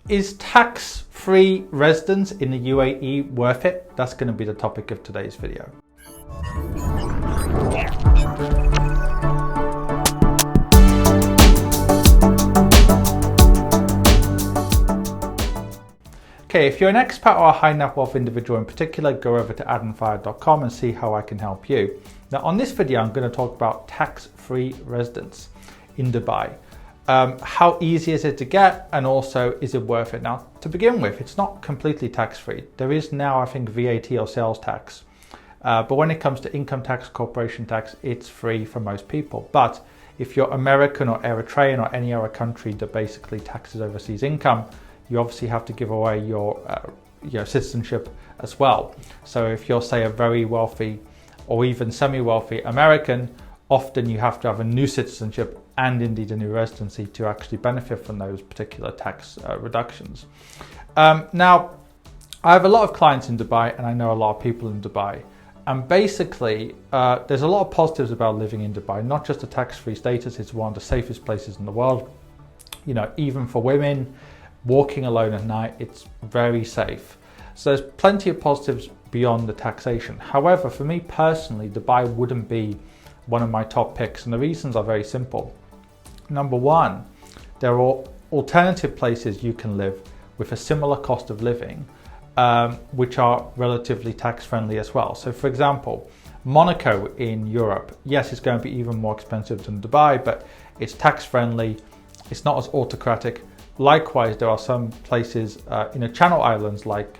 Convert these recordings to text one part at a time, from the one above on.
Is tax-free residence in the UAE worth it? That's going to be the topic of today's video. Okay, if you're an expat or a high net wealth individual in particular, go over to infuriated.com and see how I can help you. Now, on this video, I'm going to talk about tax-free residence in Dubai. How easy is it to get, and also is it worth it? Now, to begin with, it's not completely tax-free. There is now, I think, VAT or sales tax. But when it comes to income tax, corporation tax, it's free for most people. But if you're American or Eritrean or any other country that basically taxes overseas income, you obviously have to give away your citizenship as well. So if you're, say, a very wealthy or even semi-wealthy American, often you have to have a new citizenship and indeed a new residency to actually benefit from those particular tax reductions. Now, I have a lot of clients in Dubai and I know a lot of people in Dubai. And basically, there's a lot of positives about living in Dubai, not just the tax-free status. It's one of the safest places in the world. You know, even for women, walking alone at night, it's very safe. So there's plenty of positives beyond the taxation. However, for me personally, Dubai wouldn't be one of my top picks, and the reasons are very simple. Number one, there are alternative places you can live with a similar cost of living, which are relatively tax-friendly as well. So for example, Monaco in Europe, yes, it's going to be even more expensive than Dubai, but it's tax-friendly, it's not as autocratic. Likewise, there are some places in the Channel Islands like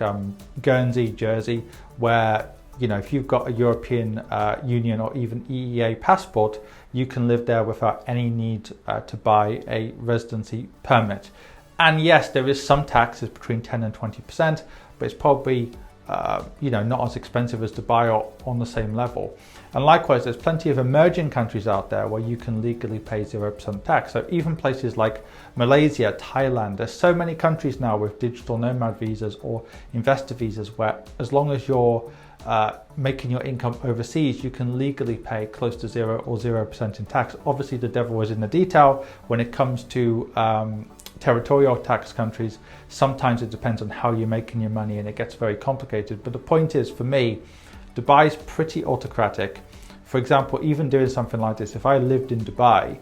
Guernsey, Jersey, where, you know, if you've got a European Union or even EEA passport, you can live there without any need to buy a residency permit. And yes, there is some taxes between 10 and 20%, but it's probably not as expensive as Dubai or on the same level. And likewise, there's plenty of emerging countries out there where you can legally pay 0% tax. So even places like Malaysia, Thailand, there's so many countries now with digital nomad visas or investor visas where as long as you're making your income overseas, you can legally pay close to 0% in tax. Obviously, the devil is in the detail when it comes to territorial tax countries. Sometimes it depends on how you're making your money and it gets very complicated. But the point is, for me, Dubai is pretty autocratic. For example, even doing something like this, if I lived in Dubai,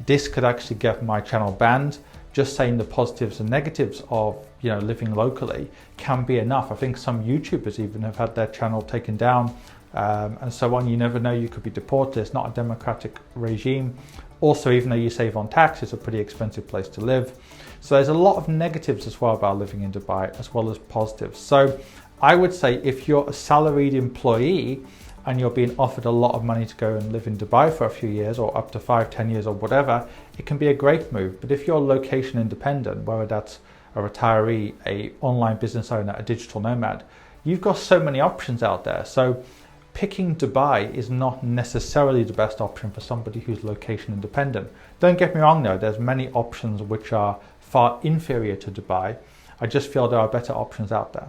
this could actually get my channel banned. Just saying the positives and negatives of living locally can be enough. I think some YouTubers even have had their channel taken down and so on. You never know, you could be deported. It's not a democratic regime. Also, even though you save on tax, it's a pretty expensive place to live. So there's a lot of negatives as well about living in Dubai, as well as positives. So I would say if you're a salaried employee and you're being offered a lot of money to go and live in Dubai for a few years or up to 5-10 years or whatever, it can be a great move. But if you're location independent, whether that's a retiree, a online business owner, a digital nomad, you've got so many options out there. So picking Dubai is not necessarily the best option for somebody who's location independent. Don't get me wrong though, there's many options which are far inferior to Dubai. I just feel there are better options out there.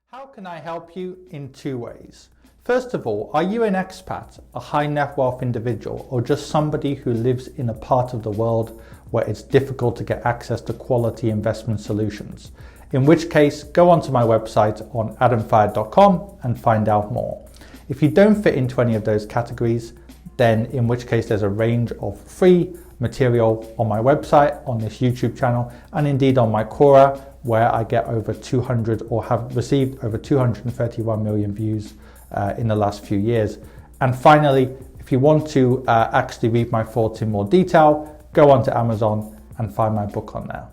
How can I help you? In two ways. First of all, are you an expat, a high net wealth individual, or just somebody who lives in a part of the world where it's difficult to get access to quality investment solutions? In which case, go onto my website on infuriated.com and find out more. If you don't fit into any of those categories, then in which case there's a range of free material on my website, on this YouTube channel, and indeed on my Quora, where I get over 200 or have received over 231 million views in the last few years. And finally, if you want to actually read my thoughts in more detail, go onto Amazon and find my book on there.